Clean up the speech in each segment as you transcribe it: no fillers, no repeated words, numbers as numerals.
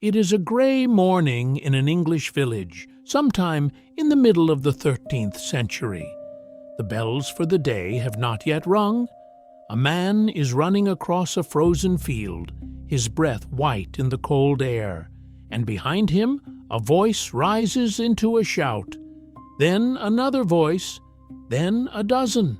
It is a gray morning in an English village, sometime in the middle of the 13th century. The bells for the day have not yet rung. A man is running across a frozen field, his breath white in the cold air, and behind him a voice rises into a shout. Then another voice, then a dozen.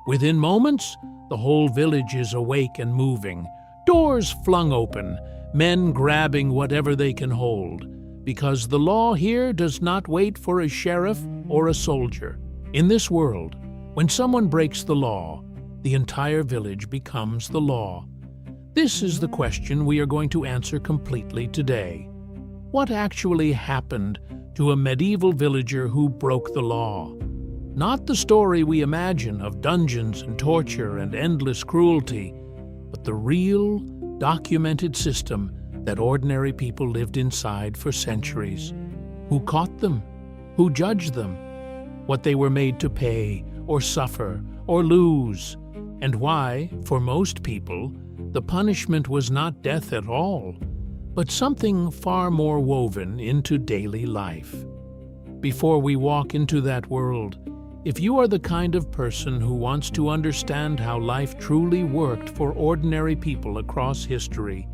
Within moments, the whole village is awake and moving, doors flung open, men grabbing whatever they can hold, because the law here does not wait for a sheriff or a soldier. In this world, when someone breaks the law, the entire village becomes the law. This is the question we are going to answer completely today. What actually happened to a medieval villager who broke the law? Not the story we imagine of dungeons and torture and endless cruelty, but the real, documented system that ordinary people lived inside for centuries. Who caught them? Who judged them? What they were made to pay, or suffer, or lose, and why, for most people, the punishment was not death at all, but something far more woven into daily life. Before we walk into that world, if you are the kind of person who wants to understand how life truly worked for ordinary people across history,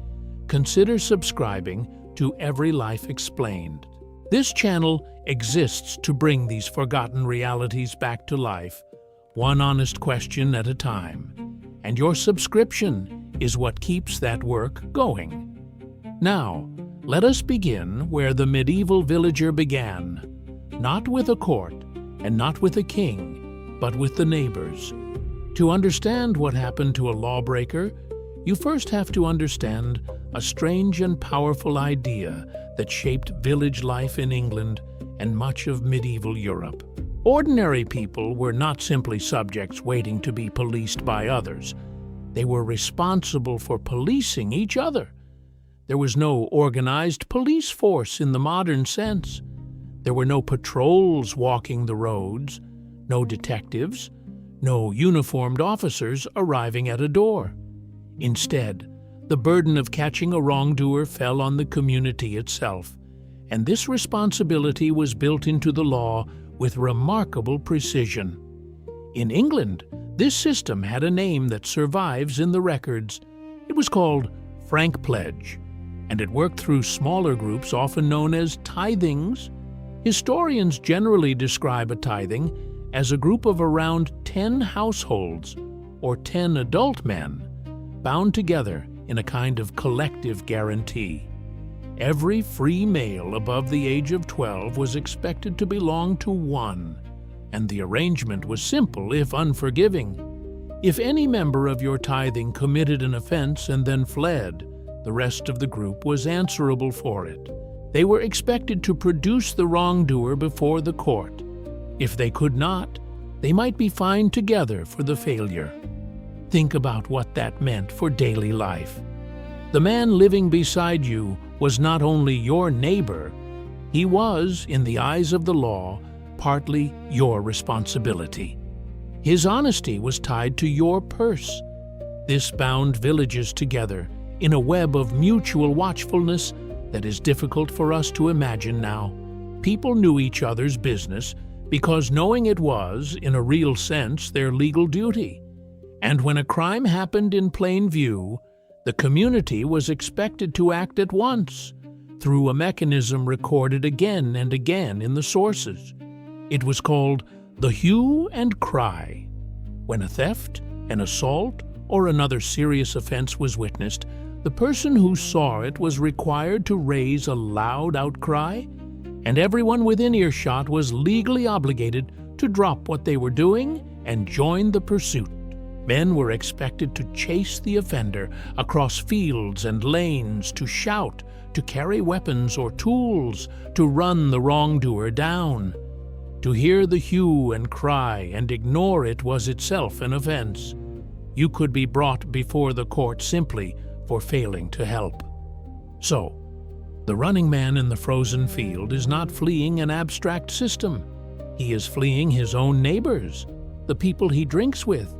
consider subscribing to Every Life Explained. This channel exists to bring these forgotten realities back to life, one honest question at a time. And your subscription is what keeps that work going. Now, let us begin where the medieval villager began, not with a court and not with a king, but with the neighbors. To understand what happened to a lawbreaker, you first have to understand a strange and powerful idea that shaped village life in England and much of medieval Europe. Ordinary people were not simply subjects waiting to be policed by others. They were responsible for policing each other. There was no organized police force in the modern sense. There were no patrols walking the roads, no detectives, no uniformed officers arriving at a door. Instead, the burden of catching a wrongdoer fell on the community itself, and this responsibility was built into the law with remarkable precision. In England, this system had a name that survives in the records. It was called frankpledge, and it worked through smaller groups often known as tithings. Historians generally describe a tithing as a group of around 10 households, or 10 adult men, bound together in a kind of collective guarantee. Every free male above the age of 12 was expected to belong to one, and the arrangement was simple if unforgiving. If any member of your tithing committed an offense and then fled, the rest of the group was answerable for it. They were expected to produce the wrongdoer before the court. If they could not, they might be fined together for the failure. Think about what that meant for daily life. The man living beside you was not only your neighbor, he was, in the eyes of the law, partly your responsibility. His honesty was tied to your purse. This bound villages together in a web of mutual watchfulness that is difficult for us to imagine now. People knew each other's business because knowing it was, in a real sense, their legal duty. And when a crime happened in plain view, the community was expected to act at once, through a mechanism recorded again and again in the sources. It was called the hue and cry. When a theft, an assault, or another serious offense was witnessed, the person who saw it was required to raise a loud outcry, and everyone within earshot was legally obligated to drop what they were doing and join the pursuit. Men were expected to chase the offender across fields and lanes, to shout, to carry weapons or tools, to run the wrongdoer down. To hear the hue and cry and ignore it was itself an offense. You could be brought before the court simply for failing to help. So, the running man in the frozen field is not fleeing an abstract system. He is fleeing his own neighbors, the people he drinks with,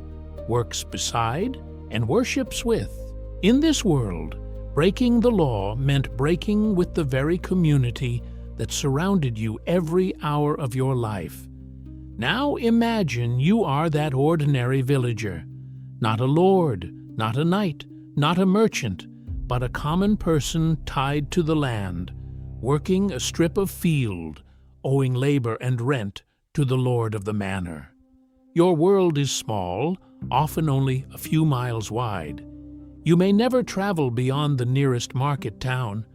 works beside, and worships with. In this world, Breaking the law meant breaking with the very community that surrounded you every hour of your life. Now imagine you are that ordinary villager, not a lord, not a knight, not a merchant, but a common person tied to the land, working a strip of field, owing labor and rent to the lord of the manor. Your world is small, often only a few miles wide. You may never travel beyond the nearest market town.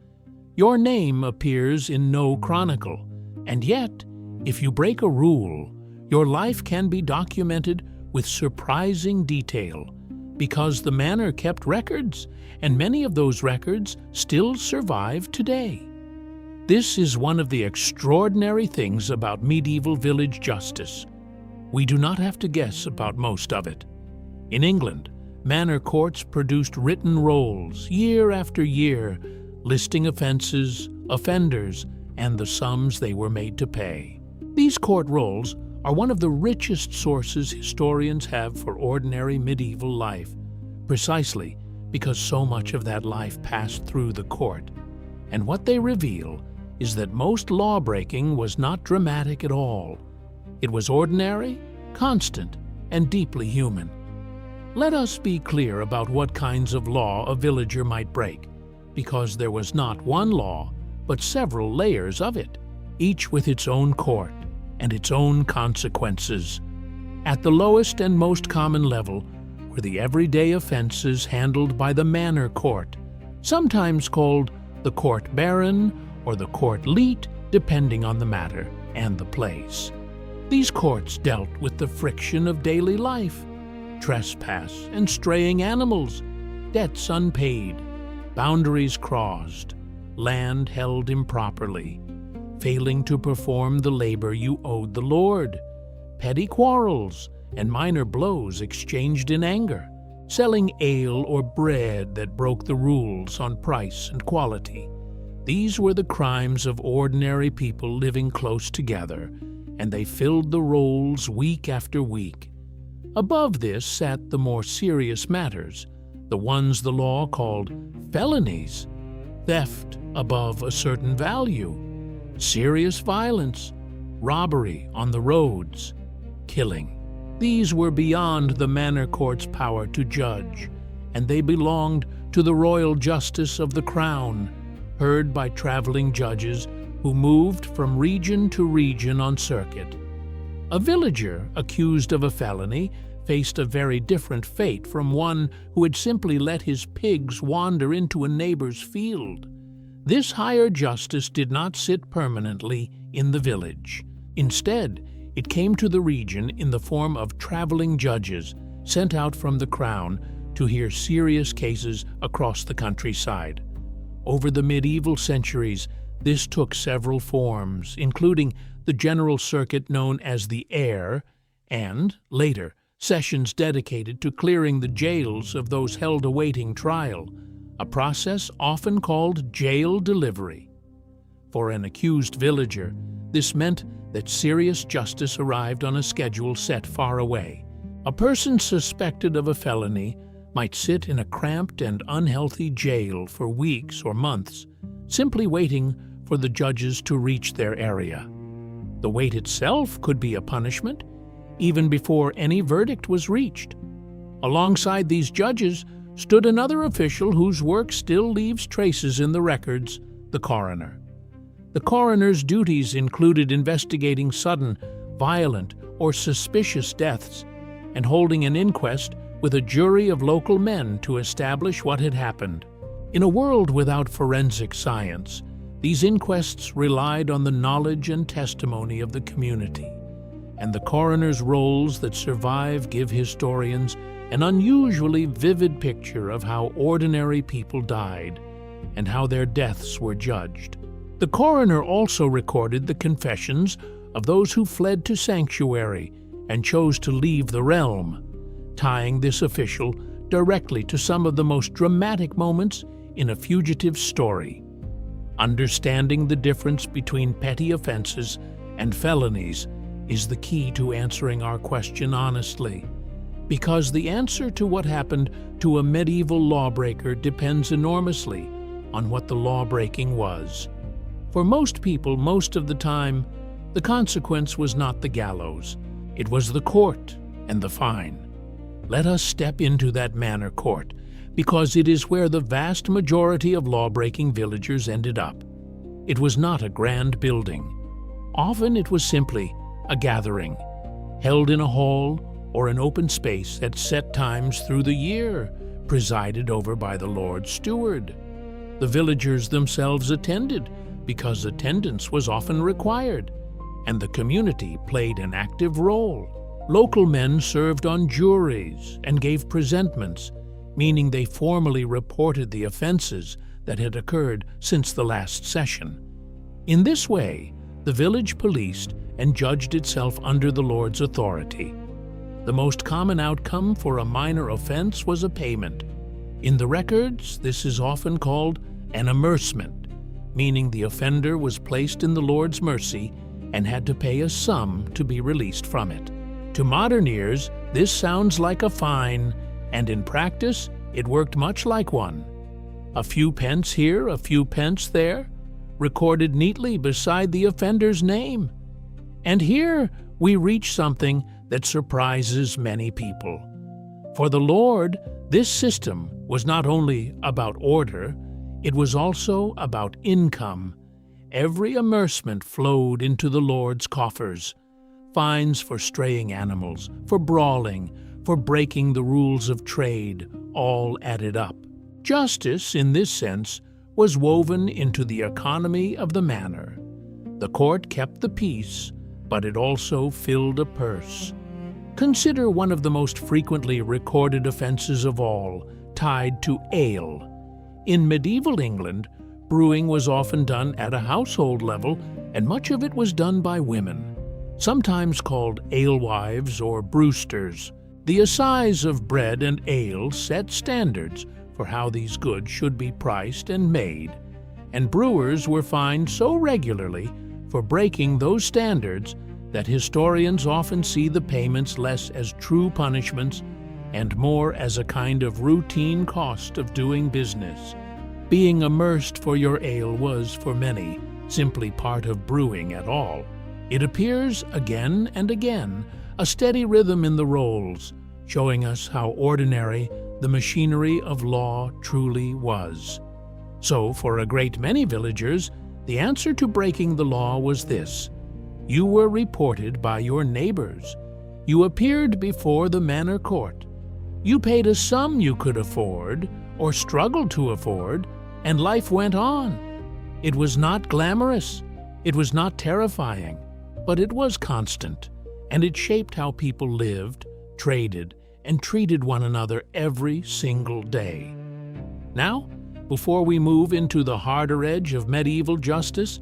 Your name appears in no chronicle, and yet, if you break a rule, your life can be documented with surprising detail, because the manor kept records, and many of those records still survive today. This is one of the extraordinary things about medieval village justice. We do not have to guess about most of it. In England, manor courts produced written rolls year after year, listing offenses, offenders, and the sums they were made to pay. These court rolls are one of the richest sources historians have for ordinary medieval life, precisely because so much of that life passed through the court. And what they reveal is that most law-breaking was not dramatic at all. It was ordinary, constant, and deeply human. Let us be clear about what kinds of law a villager might break, because there was not one law, but several layers of it, each with its own court and its own consequences. At the lowest and most common level were the everyday offenses handled by the manor court, sometimes called the court baron or the court leet, depending on the matter and the place. These courts dealt with the friction of daily life, trespass and straying animals, debts unpaid, boundaries crossed, land held improperly, failing to perform the labor you owed the lord, petty quarrels and minor blows exchanged in anger, selling ale or bread that broke the rules on price and quality. These were the crimes of ordinary people living close together, and they filled the rolls week after week. Above this sat the more serious matters, the ones the law called felonies: theft above a certain value, serious violence, robbery on the roads, killing. These were beyond the manor court's power to judge, and they belonged to the royal justice of the crown, heard by traveling judges who moved from region to region on circuit. A villager accused of a felony faced a very different fate from one who had simply let his pigs wander into a neighbor's field. This higher justice did not sit permanently in the village. Instead, it came to the region in the form of traveling judges sent out from the crown to hear serious cases across the countryside. Over the medieval centuries, this took several forms, including the general circuit known as the Eyre, and, later, sessions dedicated to clearing the jails of those held awaiting trial, a process often called jail delivery. For an accused villager, this meant that serious justice arrived on a schedule set far away. A person suspected of a felony might sit in a cramped and unhealthy jail for weeks or months, simply waiting for the judges to reach their area. The wait itself could be a punishment, even before any verdict was reached. Alongside these judges stood another official whose work still leaves traces in the records: the coroner. The coroner's duties included investigating sudden, violent, or suspicious deaths, and holding an inquest with a jury of local men to establish what had happened. In a world without forensic science, these inquests relied on the knowledge and testimony of the community, and the coroner's rolls that survive give historians an unusually vivid picture of how ordinary people died and how their deaths were judged. The coroner also recorded the confessions of those who fled to sanctuary and chose to leave the realm, tying this official directly to some of the most dramatic moments in a fugitive's story. Understanding the difference between petty offenses and felonies is the key to answering our question honestly. Because the answer to what happened to a medieval lawbreaker depends enormously on what the lawbreaking was. For most people, most of the time, the consequence was not the gallows. It was the court and the fine. Let us step into that manor court, because it is where the vast majority of law-breaking villagers ended up. It was not a grand building. Often it was simply a gathering, held in a hall or an open space at set times through the year, presided over by the Lord Steward. The villagers themselves attended, because attendance was often required, and the community played an active role. Local men served on juries and gave presentments, meaning they formally reported the offenses that had occurred since the last session. In this way, the village policed and judged itself under the Lord's authority. The most common outcome for a minor offense was a payment. In the records, this is often called an amercement, meaning the offender was placed in the Lord's mercy and had to pay a sum to be released from it. To modern ears, this sounds like a fine, and in practice, it worked much like one. A few pence here, a few pence there, recorded neatly beside the offender's name. And here we reach something that surprises many people. For the Lord, this system was not only about order, it was also about income. Every amercement flowed into the Lord's coffers. Fines for straying animals, for brawling, for breaking the rules of trade, all added up. Justice, in this sense, was woven into the economy of the manor. The court kept the peace, but it also filled a purse. Consider one of the most frequently recorded offenses of all, tied to ale. In medieval England, brewing was often done at a household level, and much of it was done by women, sometimes called alewives or brewsters. The assize of bread and ale set standards for how these goods should be priced and made, and brewers were fined so regularly for breaking those standards that historians often see the payments less as true punishments and more as a kind of routine cost of doing business. Being immersed for your ale was, for many, simply part of brewing at all. It appears again and again, a steady rhythm in the rolls, showing us how ordinary the machinery of law truly was. So, for a great many villagers, the answer to breaking the law was this: you were reported by your neighbors. You appeared before the manor court. You paid a sum you could afford, or struggled to afford, and life went on. It was not glamorous, it was not terrifying, but it was constant, and it shaped how people lived, traded, and treated one another every single day. Now, before we move into the harder edge of medieval justice,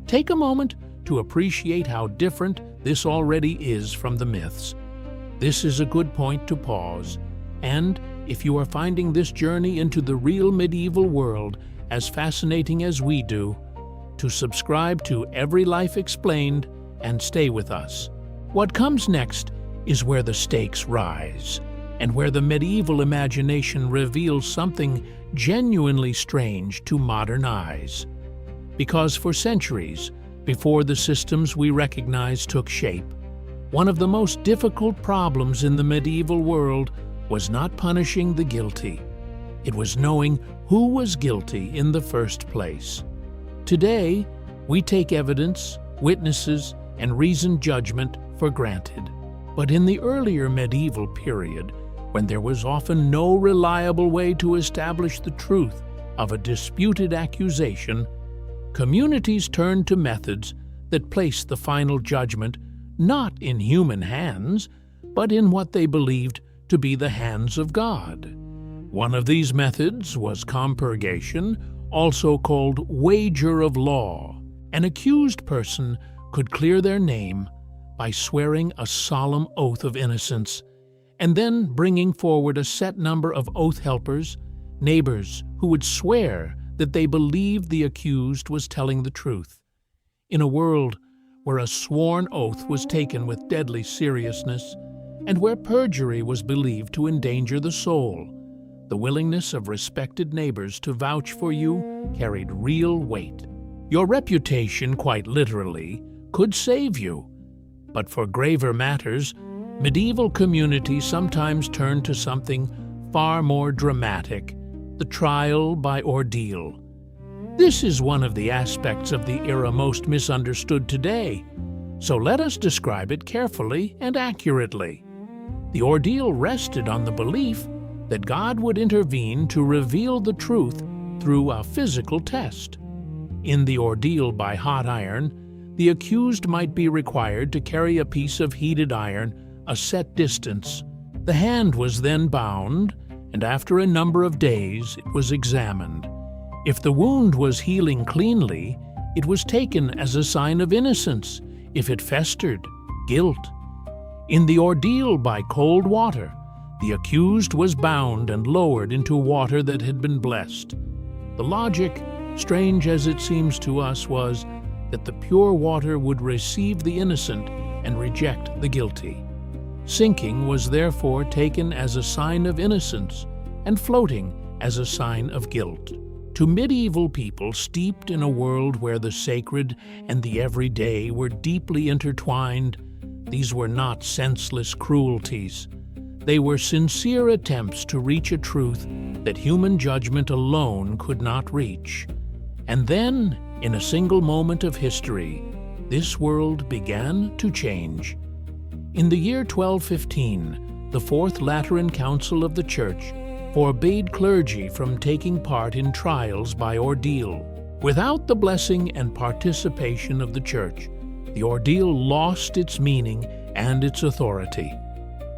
take a moment to appreciate how different this already is from the myths. This is a good point to pause, and if you are finding this journey into the real medieval world as fascinating as we do, to subscribe to Every Life Explained and stay with us. What comes next is where the stakes rise, and where the medieval imagination reveals something genuinely strange to modern eyes. Because for centuries, before the systems we recognize took shape, one of the most difficult problems in the medieval world was not punishing the guilty. It was knowing who was guilty in the first place. Today, we take evidence, witnesses, and reasoned judgment for granted. But in the earlier medieval period, when there was often no reliable way to establish the truth of a disputed accusation, communities turned to methods that placed the final judgment not in human hands, but in what they believed to be the hands of God. One of these methods was compurgation, also called wager of law. An accused person could clear their name by swearing a solemn oath of innocence, and then bringing forward a set number of oath helpers, neighbors, who would swear that they believed the accused was telling the truth. In a world where a sworn oath was taken with deadly seriousness, and where perjury was believed to endanger the soul. The willingness of respected neighbors to vouch for you carried real weight. Your reputation, quite literally, could save you. But for graver matters, medieval communities sometimes turned to something far more dramatic: the trial by ordeal. This is one of the aspects of the era most misunderstood today, so let us describe it carefully and accurately. The ordeal rested on the belief that God would intervene to reveal the truth through a physical test. In the ordeal by hot iron, the accused might be required to carry a piece of heated iron a set distance. The hand was then bound, and after a number of days it was examined. If the wound was healing cleanly, it was taken as a sign of innocence. If it festered, guilt. In the ordeal by cold water, the accused was bound and lowered into water that had been blessed. The logic, strange as it seems to us, was that the pure water would receive the innocent and reject the guilty. Sinking was therefore taken as a sign of innocence, and floating as a sign of guilt. To medieval people steeped in a world where the sacred and the everyday were deeply intertwined, these were not senseless cruelties. They were sincere attempts to reach a truth that human judgment alone could not reach. And then, in a single moment of history, this world began to change. In the year 1215, the Fourth Lateran Council of the Church forbade clergy from taking part in trials by ordeal. Without the blessing and participation of the Church, the ordeal lost its meaning and its authority.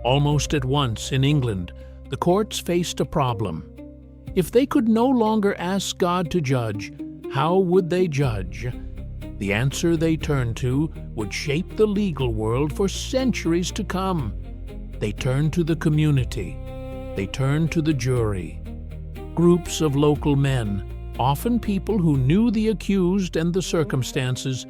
Almost at once in England, the courts faced a problem. If they could no longer ask God to judge, how would they judge? The answer they turned to would shape the legal world for centuries to come. They turned to the community. They turned to the jury. Groups of local men, often people who knew the accused and the circumstances,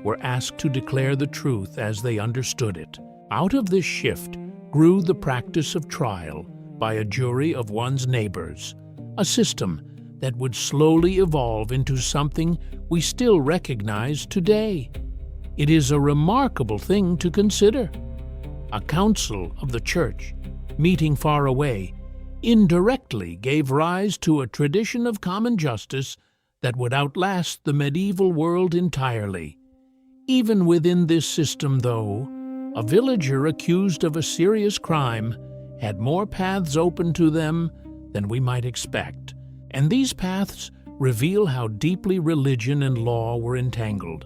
were asked to declare the truth as they understood it. Out of this shift grew the practice of trial by a jury of one's neighbors, a system that would slowly evolve into something we still recognize today. It is a remarkable thing to consider. A council of the church, meeting far away, indirectly gave rise to a tradition of common justice that would outlast the medieval world entirely. Even within this system, though, a villager accused of a serious crime had more paths open to them than we might expect, and these paths reveal how deeply religion and law were entangled.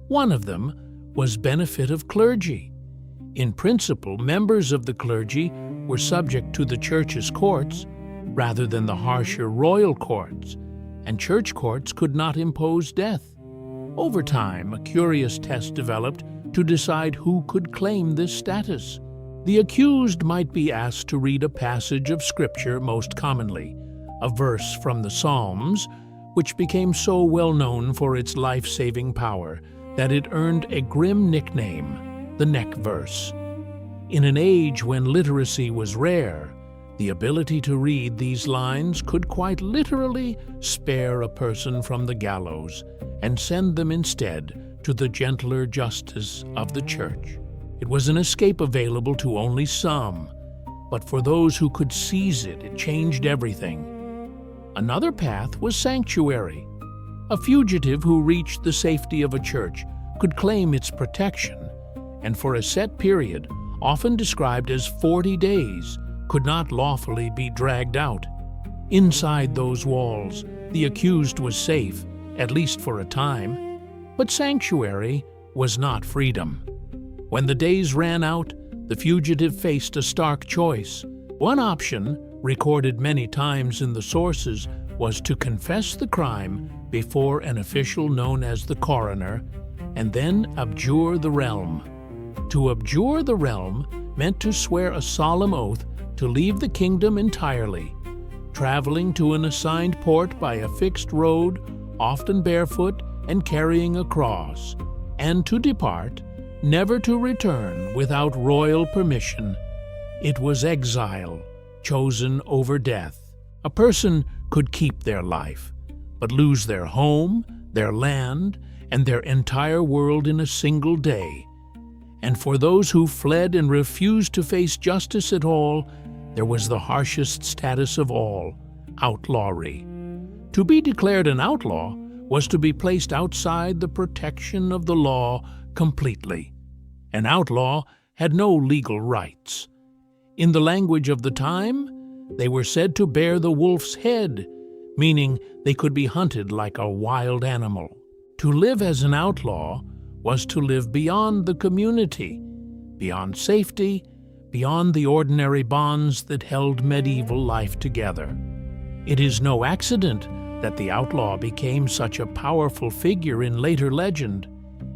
One of them was benefit of clergy. In principle, members of the clergy were subject to the church's courts rather than the harsher royal courts, and church courts could not impose death. Over time, a curious test developed to decide who could claim this status. The accused might be asked to read a passage of Scripture, most commonly a verse from the Psalms, which became so well known for its life-saving power that it earned a grim nickname, the neck verse. In an age when literacy was rare, the ability to read these lines could quite literally spare a person from the gallows and send them instead to the gentler justice of the church. It was an escape available to only some, but for those who could seize it, it changed everything. Another path was sanctuary. A fugitive who reached the safety of a church could claim its protection, and for a set period, often described as 40 days, could not lawfully be dragged out. Inside those walls, the accused was safe, at least for a time, but sanctuary was not freedom. When the days ran out, the fugitive faced a stark choice. One option, recorded many times in the sources, was to confess the crime before an official known as the coroner, and then abjure the realm. To abjure the realm meant to swear a solemn oath to leave the kingdom entirely, traveling to an assigned port by a fixed road, often barefoot and carrying a cross, and to depart, never to return without royal permission. It was exile, chosen over death. A person could keep their life, but lose their home, their land, and their entire world in a single day. And for those who fled and refused to face justice at all, there was the harshest status of all, outlawry. To be declared an outlaw was to be placed outside the protection of the law completely. An outlaw had no legal rights. In the language of the time, they were said to bear the wolf's head, meaning they could be hunted like a wild animal. To live as an outlaw was to live beyond the community, beyond safety, beyond the ordinary bonds that held medieval life together. It is no accident that the outlaw became such a powerful figure in later legend.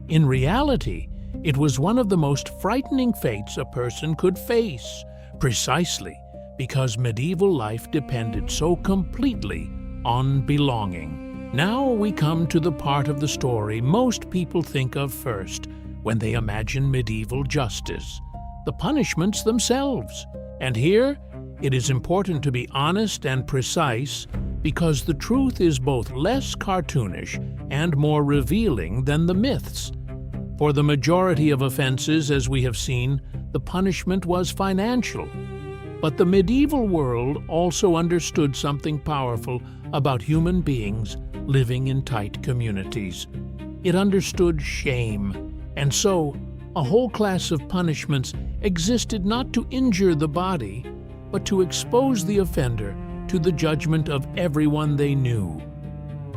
In reality, it was one of the most frightening fates a person could face, precisely because medieval life depended so completely on belonging. Now we come to the part of the story most people think of first when they imagine medieval justice, the punishments themselves. And here, it is important to be honest and precise because the truth is both less cartoonish and more revealing than the myths. For the majority of offenses, as we have seen, the punishment was financial. But the medieval world also understood something powerful about human beings living in tight communities. It understood shame, and so a whole class of punishments existed not to injure the body, but to expose the offender to the judgment of everyone they knew.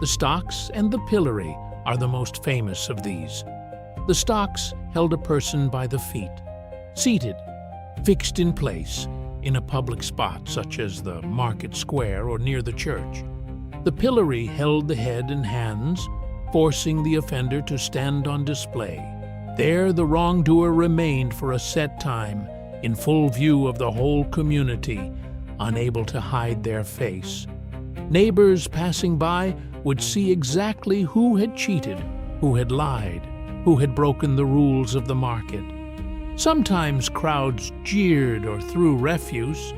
The stocks and the pillory are the most famous of these. The stocks held a person by the feet, seated, fixed in place, in a public spot such as the market square or near the church. The pillory held the head and hands, forcing the offender to stand on display. There the wrongdoer remained for a set time, in full view of the whole community, unable to hide their face. Neighbors passing by would see exactly who had cheated, who had lied, who had broken the rules of the market. Sometimes crowds jeered or threw refuse.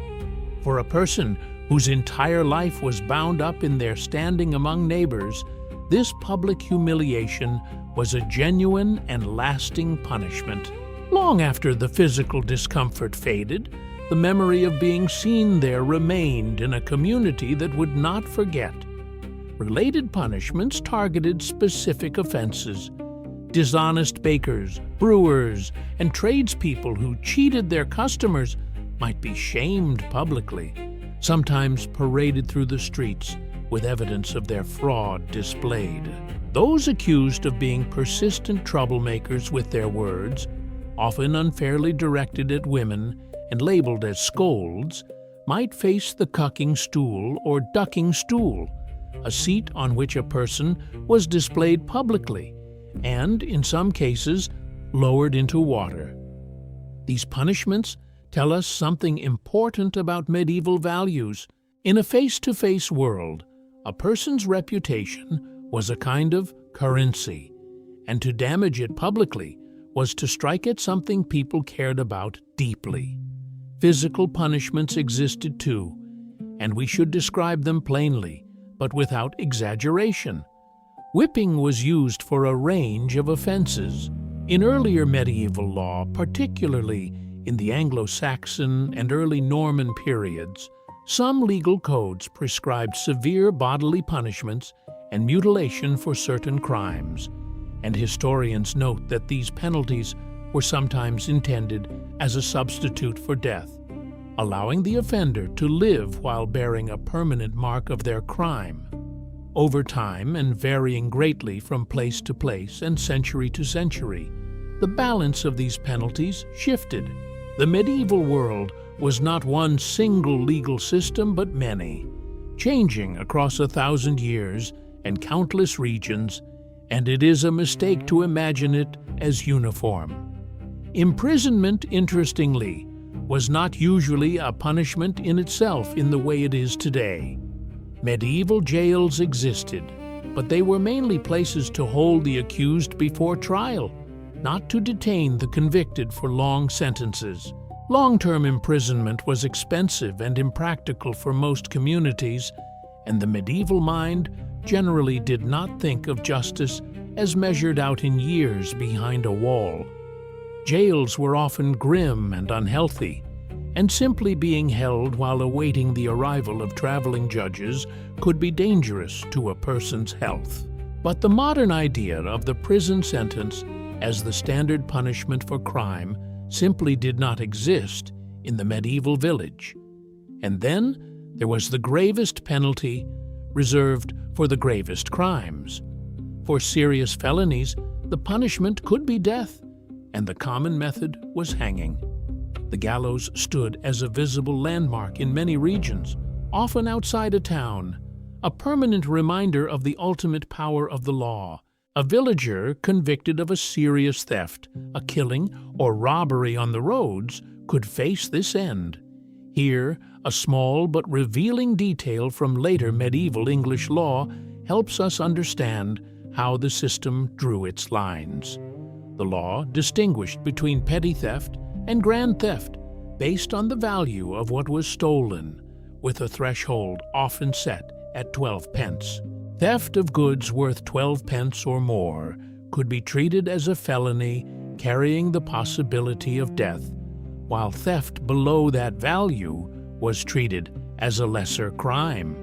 For a person whose entire life was bound up in their standing among neighbors, this public humiliation was a genuine and lasting punishment. Long after the physical discomfort faded, the memory of being seen there remained in a community that would not forget. Related punishments targeted specific offenses. Dishonest bakers, brewers, and tradespeople who cheated their customers might be shamed publicly, sometimes paraded through the streets with evidence of their fraud displayed. Those accused of being persistent troublemakers with their words, often unfairly directed at women and labeled as scolds, might face the cucking stool or ducking stool, a seat on which a person was displayed publicly and, in some cases, lowered into water. These punishments tell us something important about medieval values. In a face-to-face world, a person's reputation was a kind of currency, and to damage it publicly was to strike at something people cared about deeply. Physical punishments existed too, and we should describe them plainly, but without exaggeration. Whipping was used for a range of offenses. In earlier medieval law, particularly in the Anglo-Saxon and early Norman periods, some legal codes prescribed severe bodily punishments and mutilation for certain crimes, and historians note that these penalties were sometimes intended as a substitute for death, allowing the offender to live while bearing a permanent mark of their crime. Over time, and varying greatly from place to place and century to century, the balance of these penalties shifted. The medieval world was not one single legal system but many, changing across 1,000 years and countless regions, and it is a mistake to imagine it as uniform. Imprisonment, interestingly, was not usually a punishment in itself in the way it is today. Medieval jails existed, but they were mainly places to hold the accused before trial, not to detain the convicted for long sentences. Long-term imprisonment was expensive and impractical for most communities, and the medieval mind generally did not think of justice as measured out in years behind a wall. Jails were often grim and unhealthy, and simply being held while awaiting the arrival of traveling judges could be dangerous to a person's health. But the modern idea of the prison sentence as the standard punishment for crime simply did not exist in the medieval village. And then there was the gravest penalty reserved for the gravest crimes. For serious felonies, the punishment could be death, and the common method was hanging. The gallows stood as a visible landmark in many regions, often outside a town, a permanent reminder of the ultimate power of the law. A villager convicted of a serious theft, a killing, or robbery on the roads could face this end. Here, a small but revealing detail from later medieval English law helps us understand how the system drew its lines. The law distinguished between petty theft and grand theft based on the value of what was stolen, with a threshold often set at 12 pence. Theft of goods worth 12 pence or more could be treated as a felony carrying the possibility of death, while theft below that value was treated as a lesser crime.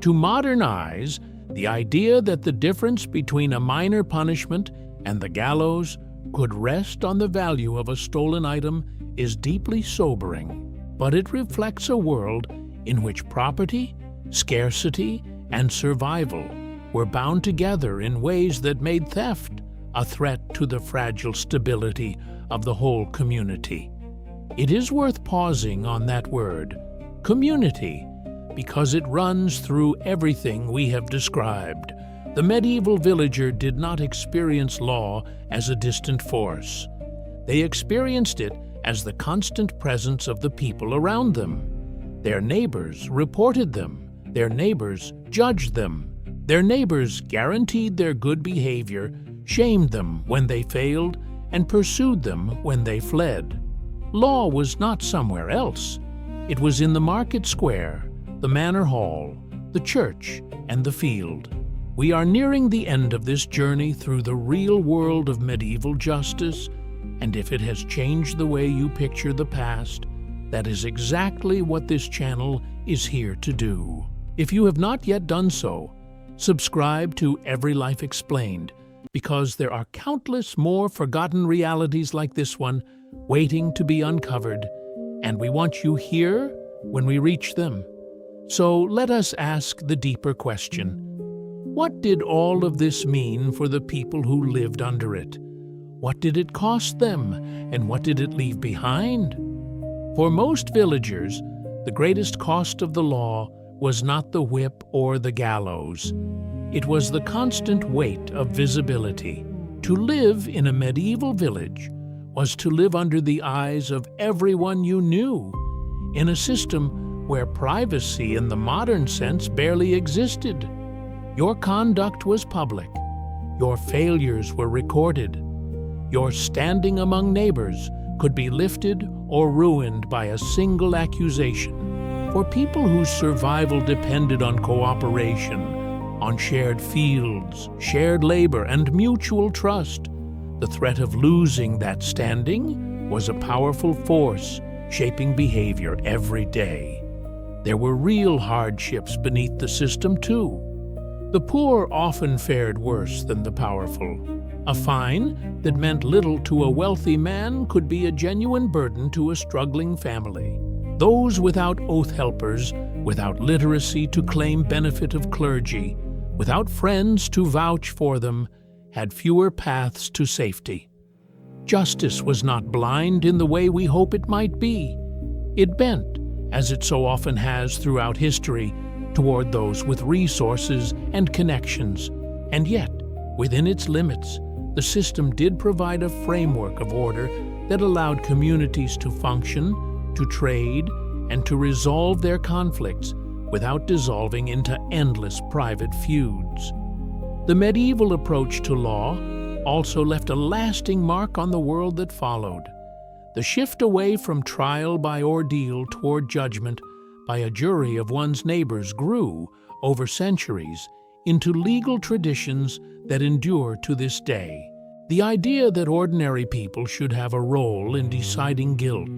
To modern eyes, the idea that the difference between a minor punishment and the gallows could rest on the value of a stolen item is deeply sobering, but it reflects a world in which property, scarcity, and survival were bound together in ways that made theft a threat to the fragile stability of the whole community. It is worth pausing on that word, community, because it runs through everything we have described. The medieval villager did not experience law as a distant force. They experienced it as the constant presence of the people around them. Their neighbors reported them. Their neighbors judged them. Their neighbors guaranteed their good behavior, shamed them when they failed, and pursued them when they fled. Law was not somewhere else. It was in the market square, the manor hall, the church, and the field. We are nearing the end of this journey through the real world of medieval justice, and if it has changed the way you picture the past, that is exactly what this channel is here to do. If you have not yet done so, subscribe to Every Life Explained, because there are countless more forgotten realities like this one waiting to be uncovered, and we want you here when we reach them. So let us ask the deeper question. What did all of this mean for the people who lived under it? What did it cost them, and what did it leave behind? For most villagers, the greatest cost of the law was not the whip or the gallows. It was the constant weight of visibility. To live in a medieval village was to live under the eyes of everyone you knew, in a system where privacy in the modern sense barely existed. Your conduct was public. Your failures were recorded. Your standing among neighbors could be lifted or ruined by a single accusation. For people whose survival depended on cooperation, on shared fields, shared labor, and mutual trust, the threat of losing that standing was a powerful force shaping behavior every day. There were real hardships beneath the system, too. The poor often fared worse than the powerful. A fine that meant little to a wealthy man could be a genuine burden to a struggling family. Those without oath helpers, without literacy to claim benefit of clergy, without friends to vouch for them, had fewer paths to safety. Justice was not blind in the way we hope it might be. It bent, as it so often has throughout history, toward those with resources and connections, and yet, within its limits, the system did provide a framework of order that allowed communities to function, to trade, and to resolve their conflicts without dissolving into endless private feuds. The medieval approach to law also left a lasting mark on the world that followed. The shift away from trial by ordeal toward judgment by a jury of one's neighbors grew, over centuries, into legal traditions that endure to this day. The idea that ordinary people should have a role in deciding guilt,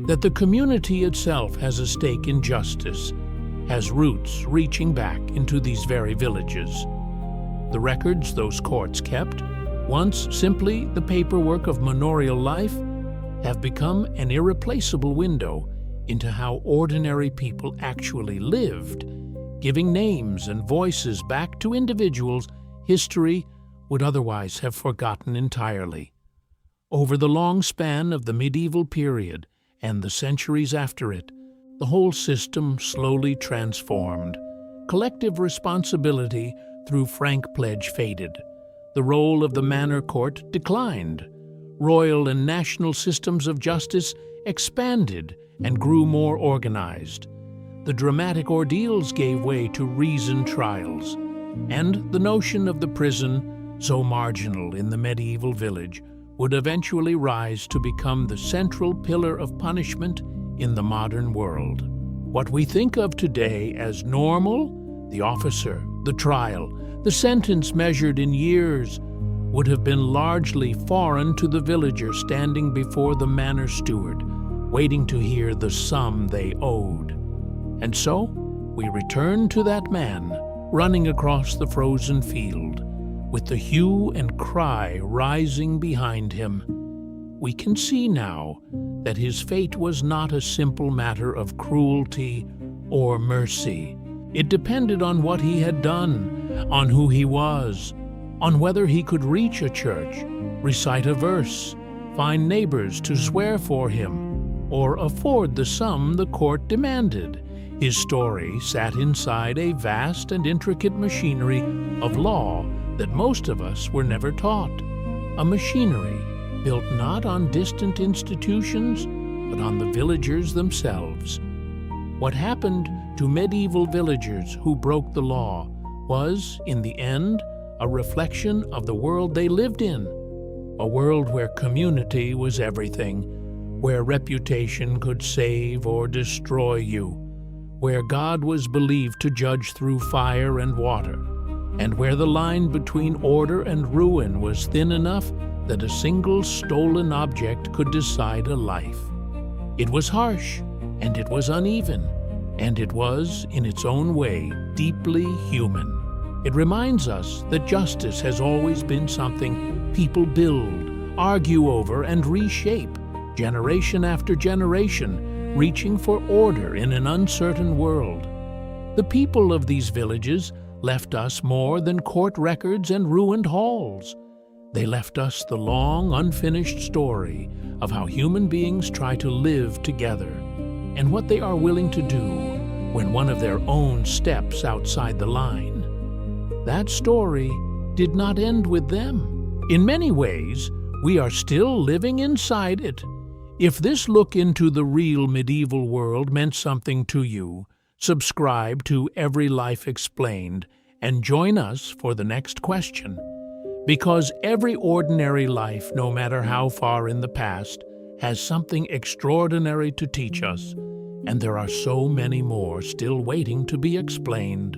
that the community itself has a stake in justice, has roots reaching back into these very villages. The records those courts kept, once simply the paperwork of manorial life, have become an irreplaceable window into how ordinary people actually lived, giving names and voices back to individuals history would otherwise have forgotten entirely. Over the long span of the medieval period and the centuries after it, the whole system slowly transformed. Collective responsibility through frankpledge faded. The role of the manor court declined. Royal and national systems of justice expanded and grew more organized. The dramatic ordeals gave way to reasoned trials, and the notion of the prison, so marginal in the medieval village, would eventually rise to become the central pillar of punishment in the modern world. What we think of today as normal, the officer, the trial, the sentence measured in years, would have been largely foreign to the villager standing before the manor steward, waiting to hear the sum they owed. And so, we return to that man running across the frozen field, with the hue and cry rising behind him. We can see now that his fate was not a simple matter of cruelty or mercy. It depended on what he had done, on who he was, on whether he could reach a church, recite a verse, find neighbors to swear for him, or afford the sum the court demanded. His story sat inside a vast and intricate machinery of law that most of us were never taught. A machinery built not on distant institutions, but on the villagers themselves. What happened to medieval villagers who broke the law was, in the end, a reflection of the world they lived in, a world where community was everything, where reputation could save or destroy you, where God was believed to judge through fire and water, and where the line between order and ruin was thin enough that a single stolen object could decide a life. It was harsh, and it was uneven, and it was, in its own way, deeply human. It reminds us that justice has always been something people build, argue over, and reshape, generation after generation, reaching for order in an uncertain world. The people of these villages left us more than court records and ruined halls. They left us the long, unfinished story of how human beings try to live together, and what they are willing to do when one of their own steps outside the line. That story did not end with them. In many ways, we are still living inside it. If this look into the real medieval world meant something to you, subscribe to Every Life Explained and join us for the next question. Because every ordinary life, no matter how far in the past, has something extraordinary to teach us, and there are so many more still waiting to be explained.